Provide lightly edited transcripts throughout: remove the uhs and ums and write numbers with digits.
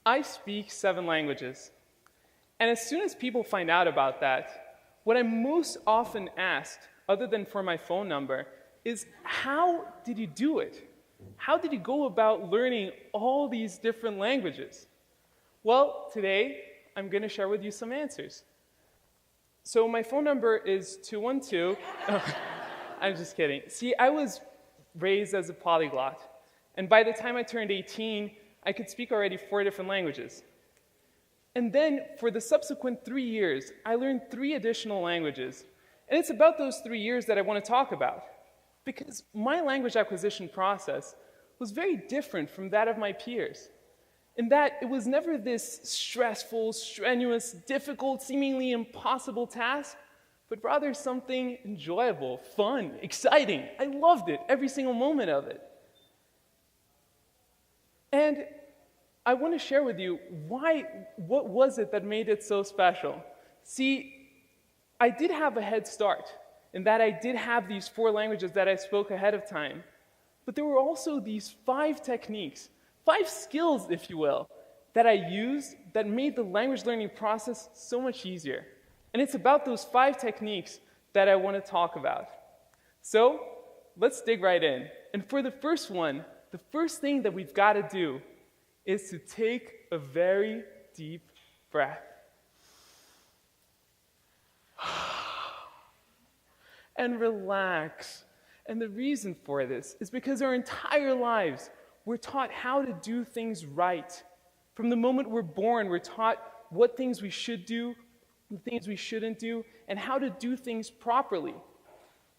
I speak 7 languages. And as soon as people find out about that, what I'm most often asked, other than for my phone number, is how did you do it? How did you go about learning all these different languages? Well, today, I'm going to share with you some answers. So my phone number is 212. I'm just kidding. See, I was raised as a polyglot. And by the time I turned 18, I could speak already 4 different languages. And then, for the subsequent 3 years, I learned 3 additional languages. And it's about those 3 years that I want to talk about. Because my language acquisition process was very different from that of my peers. In that it was never this stressful, strenuous, difficult, seemingly impossible task, but rather something enjoyable, fun, exciting. I loved it, every single moment of it. And I want to share with you what was it that made it so special? See, I did have a head start in that I did have these 4 languages that I spoke ahead of time, but there were also these 5 techniques, 5 skills, if you will, that I used that made the language learning process so much easier. And it's about those 5 techniques that I want to talk about. So, let's dig right in. And for the first one, the first thing that we've got to do is to take a very deep breath. And relax. And the reason for this is because our entire lives, we're taught how to do things right. From the moment we're born, we're taught what things we should do, and things we shouldn't do, and how to do things properly.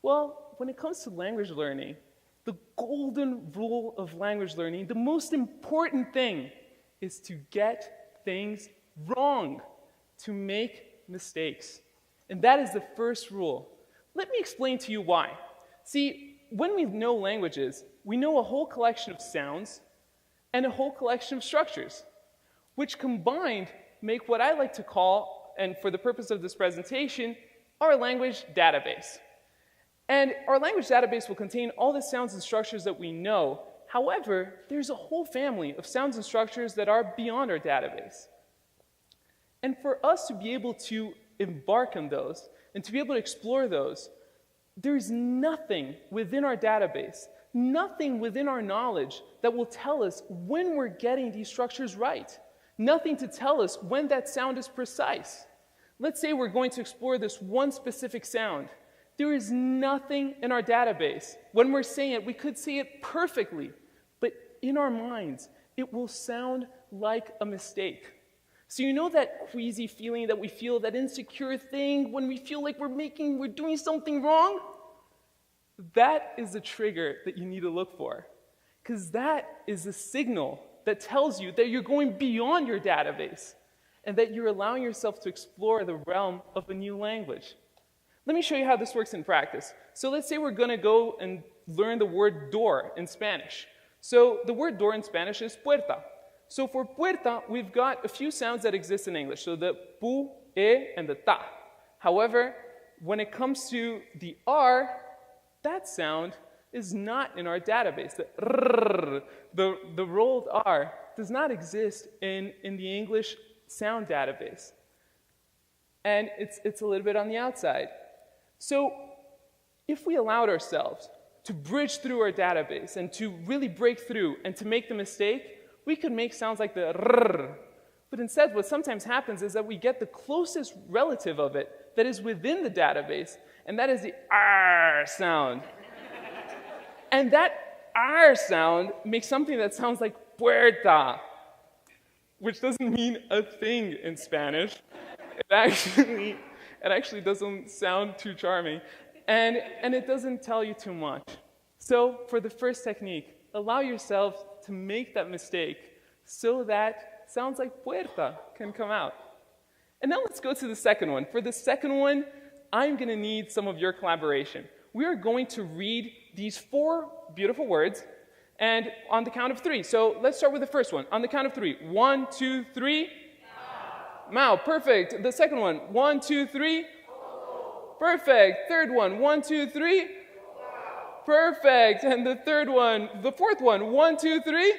Well, when it comes to language learning, the golden rule of language learning, the most important thing is to get things wrong, to make mistakes. And that is the first rule. Let me explain to you why. See, when we know languages, we know a whole collection of sounds and a whole collection of structures, which combined make what I like to call, and for the purpose of this presentation, our language database. And our language database will contain all the sounds and structures that we know. However, there's a whole family of sounds and structures that are beyond our database. And for us to be able to embark on those and to be able to explore those, there's nothing within our database, nothing within our knowledge that will tell us when we're getting these structures right. Nothing to tell us when that sound is precise. Let's say we're going to explore this one specific sound. There is nothing in our database. When we're saying it, we could say it perfectly, but in our minds, it will sound like a mistake. So you know that queasy feeling that we feel, that insecure thing when we feel like we're doing something wrong? That is the trigger that you need to look for, because that is a signal that tells you that you're going beyond your database and that you're allowing yourself to explore the realm of a new language. Let me show you how this works in practice. So let's say we're going to go and learn the word door in Spanish. So the word door in Spanish is puerta. So for puerta, we've got a few sounds that exist in English. So the pu, e, and the ta. However, when it comes to the r, that sound is not in our database. The rrr, the rolled r, does not exist in the English sound database. And it's a little bit on the outside. So if we allowed ourselves to bridge through our database and to really break through and to make the mistake, we could make sounds like the rrr. But instead, what sometimes happens is that we get the closest relative of it that is within the database, and that is the r sound. And that r sound makes something that sounds like puerta, which doesn't mean a thing in Spanish. It actually doesn't sound too charming, and it doesn't tell you too much. So for the first technique, allow yourself to make that mistake so that sounds like puerta can come out. And now let's go to the second one. For the second one, I'm going to need some of your collaboration. We are going to read these 4 beautiful words, and on the count of 3. So let's start with the first one. On the count of 3. 1, 2, 3. Mao, perfect. The second one. 1, 2, 3. Perfect. Third one. 1, 2, 3. Perfect. And the third one, the fourth one. 1, 2, 3.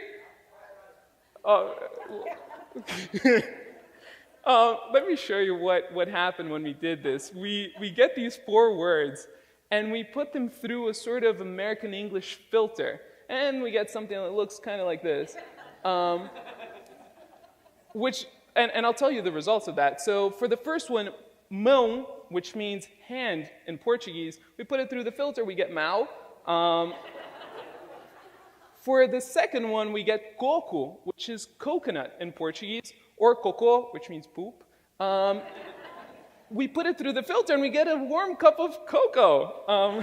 Let me show you what happened when we did this. We get these 4 words, and we put them through a sort of American English filter, and we get something that looks kind of like this. And I'll tell you the results of that. So for the first one, mão, which means hand in Portuguese, we put it through the filter, we get mau. For the second one, we get coco, which is coconut in Portuguese, or coco, which means poop. We put it through the filter and we get a warm cup of cocoa.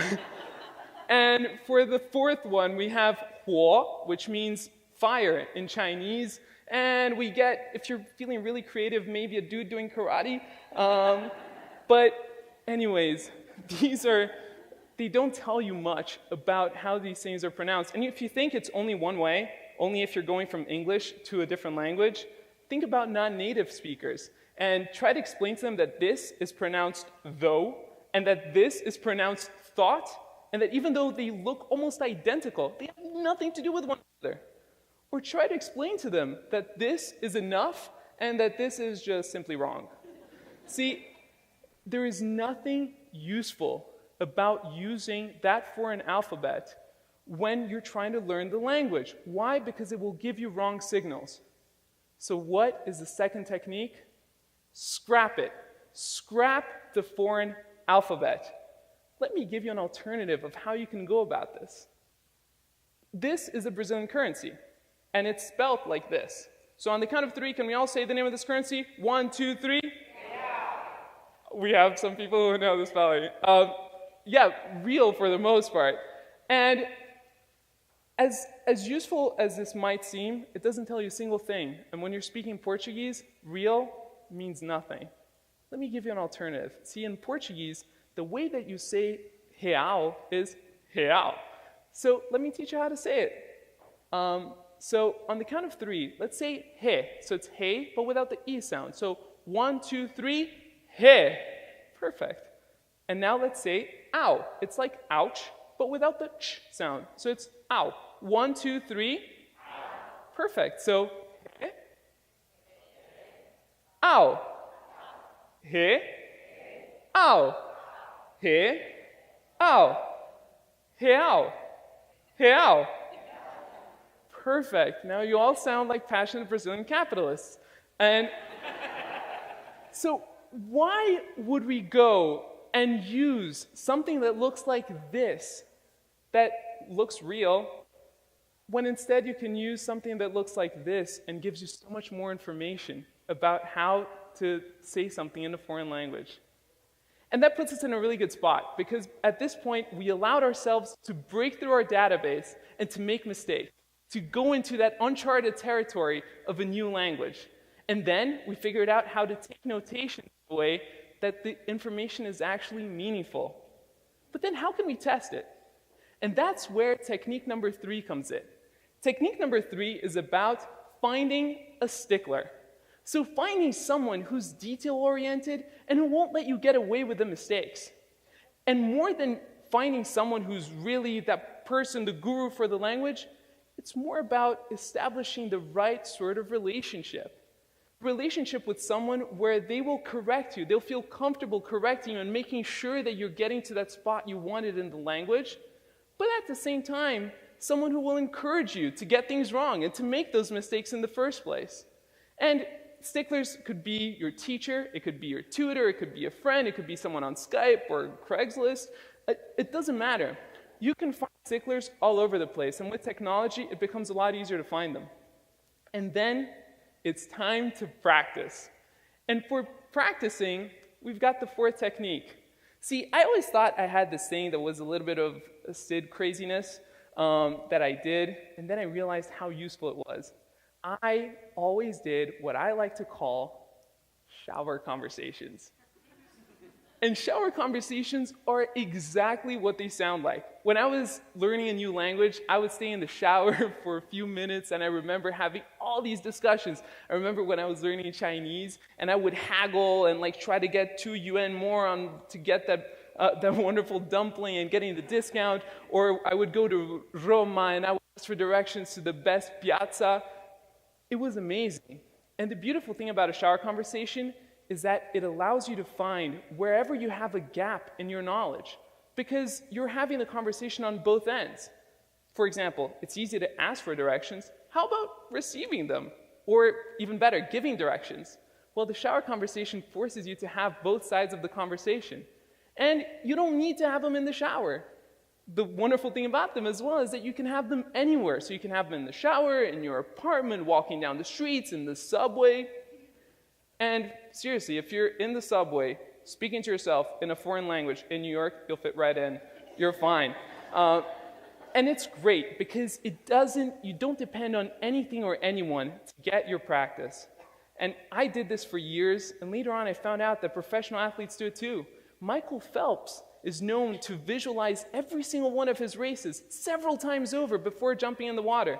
And for the fourth one, we have huo, which means fire in Chinese. And we get, if you're feeling really creative, maybe a dude doing karate. But anyways, they don't tell you much about how these things are pronounced. And if you think it's only one way, only if you're going from English to a different language, think about non-native speakers and try to explain to them that this is pronounced though, and that this is pronounced thought, and that even though they look almost identical, they have nothing to do with one another. Or try to explain to them that this is enough and that this is just simply wrong. See, there is nothing useful about using that foreign alphabet when you're trying to learn the language. Why? Because it will give you wrong signals. So what is the second technique? Scrap it. Scrap the foreign alphabet. Let me give you an alternative of how you can go about this. This is a Brazilian currency, and it's spelled like this. So on the count of 3, can we all say the name of this currency? 1, 2, 3. We have some people who know the spelling. Yeah, real for the most part. And as useful as this might seem, it doesn't tell you a single thing. And when you're speaking Portuguese, real means nothing. Let me give you an alternative. See, in Portuguese, the way that you say real is real. So let me teach you how to say it. So on the count of 3, let's say he. So it's he, but without the e sound. So 1, 2, 3, he. Perfect. And now let's say ow. It's like ouch, but without the ch sound. So it's ow. 1, 2, 3. Perfect. So he. Ow. He. Ow. He. Ow. Real. Real. Perfect. Now you all sound like passionate Brazilian capitalists. And so why would we go and use something that looks like this, that looks real, when instead you can use something that looks like this and gives you so much more information about how to say something in a foreign language? And that puts us in a really good spot, because at this point, we allowed ourselves to break through our database and to make mistakes, to go into that uncharted territory of a new language. And then we figured out how to take notation in a way that the information is actually meaningful. But then how can we test it? And that's where technique number 3 comes in. Technique number 3 is about finding a stickler. So finding someone who's detail-oriented and who won't let you get away with the mistakes. And more than finding someone who's really that person, the guru for the language, it's more about establishing the right sort of relationship. Relationship with someone where they will correct you. They'll feel comfortable correcting you and making sure that you're getting to that spot you wanted in the language. But at the same time, someone who will encourage you to get things wrong and to make those mistakes in the first place. And sticklers could be your teacher, it could be your tutor, it could be a friend, it could be someone on Skype or Craigslist. It doesn't matter. You can find sticklers all over the place, and with technology, it becomes a lot easier to find them. And then it's time to practice. And for practicing, we've got the 4th technique. See, I always thought I had this thing that was a little bit of a Sid craziness that I did, and then I realized how useful it was. I always did what I like to call shower conversations. And shower conversations are exactly what they sound like. When I was learning a new language, I would stay in the shower for a few minutes, and I remember having all these discussions. I remember when I was learning Chinese, and I would haggle and try to get 2 yuan more to get that wonderful dumpling and getting the discount. Or I would go to Roma, and I would ask for directions to the best piazza. It was amazing. And the beautiful thing about a shower conversation is that it allows you to find wherever you have a gap in your knowledge, because you're having the conversation on both ends. For example, it's easy to ask for directions. How about receiving them? Or even better, giving directions? Well, the shower conversation forces you to have both sides of the conversation. And you don't need to have them in the shower. The wonderful thing about them as well is that you can have them anywhere. So you can have them in the shower, in your apartment, walking down the streets, in the subway. And seriously, if you're in the subway, speaking to yourself in a foreign language in New York, you'll fit right in. You're fine. And it's great because you don't depend on anything or anyone to get your practice. And I did this for years, and later on I found out that professional athletes do it too. Michael Phelps is known to visualize every single one of his races several times over before jumping in the water.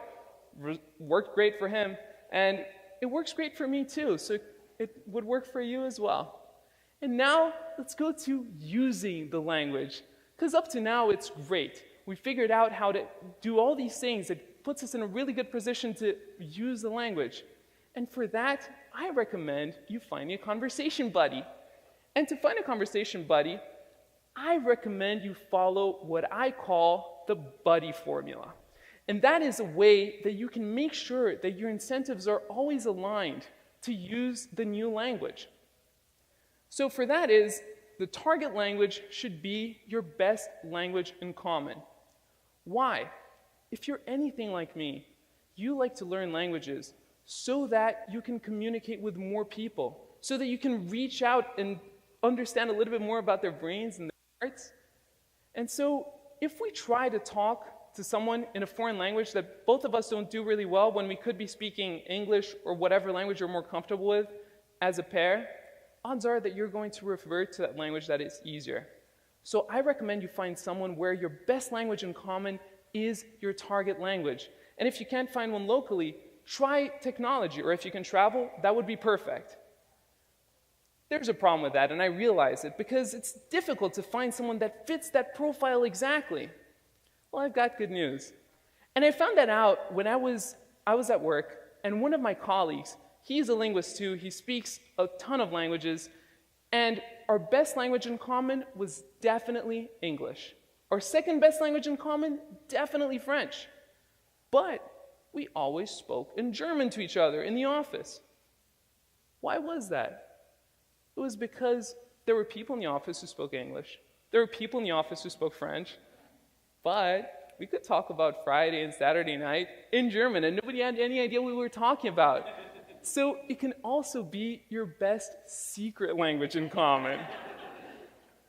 Worked great for him, and it works great for me too, so it would work for you as well. And now, let's go to using the language, because up to now it's great. We figured out how to do all these things that puts us in a really good position to use the language. And for that, I recommend you find a conversation buddy. And to find a conversation buddy, I recommend you follow what I call the buddy formula. And that is a way that you can make sure that your incentives are always aligned to use the new language. So for that is, the target language should be your best language in common. Why? If you're anything like me, you like to learn languages so that you can communicate with more people, so that you can reach out and understand a little bit more about their brains and their hearts. And so if we try to talk to someone in a foreign language that both of us don't do really well when we could be speaking English or whatever language you're more comfortable with as a pair, odds are that you're going to revert to that language that is easier. So I recommend you find someone where your best language in common is your target language. And if you can't find one locally, try technology, or if you can travel, that would be perfect. There's a problem with that, and I realize it, because it's difficult to find someone that fits that profile exactly. Well, I've got good news. And I found that out when I was at work, and one of my colleagues, he's a linguist too, he speaks a ton of languages, and our best language in common was definitely English. Our second best language in common, definitely French. But we always spoke in German to each other in the office. Why was that? It was because there were people in the office who spoke English. There were people in the office who spoke French. But we could talk about Friday and Saturday night in German, and nobody had any idea what we were talking about. So it can also be your best secret language in common.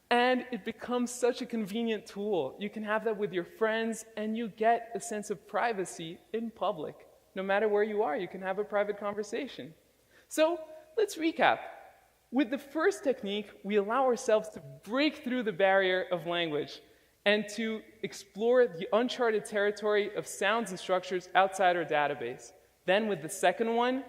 And it becomes such a convenient tool. You can have that with your friends, and you get a sense of privacy in public. No matter where you are, you can have a private conversation. So let's recap. With the first technique, we allow ourselves to break through the barrier of language and to explore the uncharted territory of sounds and structures outside our database. Then with the second one,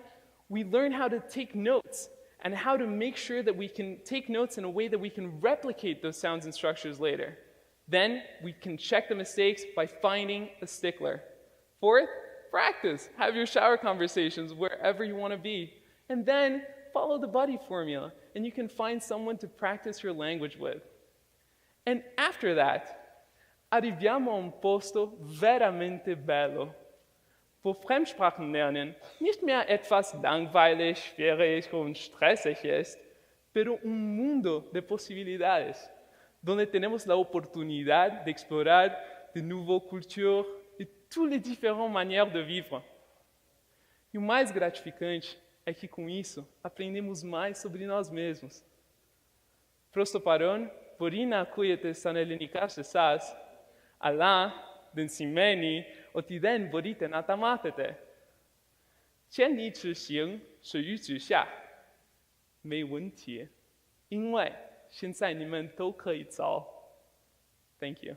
we learn how to take notes and how to make sure that we can take notes in a way that we can replicate those sounds and structures later. Then we can check the mistakes by finding a stickler. Fourth, practice. Have your shower conversations wherever you want to be. And then follow the buddy formula, and you can find someone to practice your language with. And after that, arriviamo a un posto veramente bello, wo Fremdsprachen lernen nicht mehr etwas langweilig, schwierig und stressig ist, pero un mundo de posibilidades, donde tenemos la oportunidad de explorar de nouvelles cultures e toutes les différentes manières de vivre. E o mais gratificante é que com isso aprendemos mais sobre nós mesmos. Prosto paron, porina kujete sanelinikashe sas, ala, den simeni, otiden borite natamatete. 千里之行，始于足下。没问题，因为现在你们都可以走。Thank you.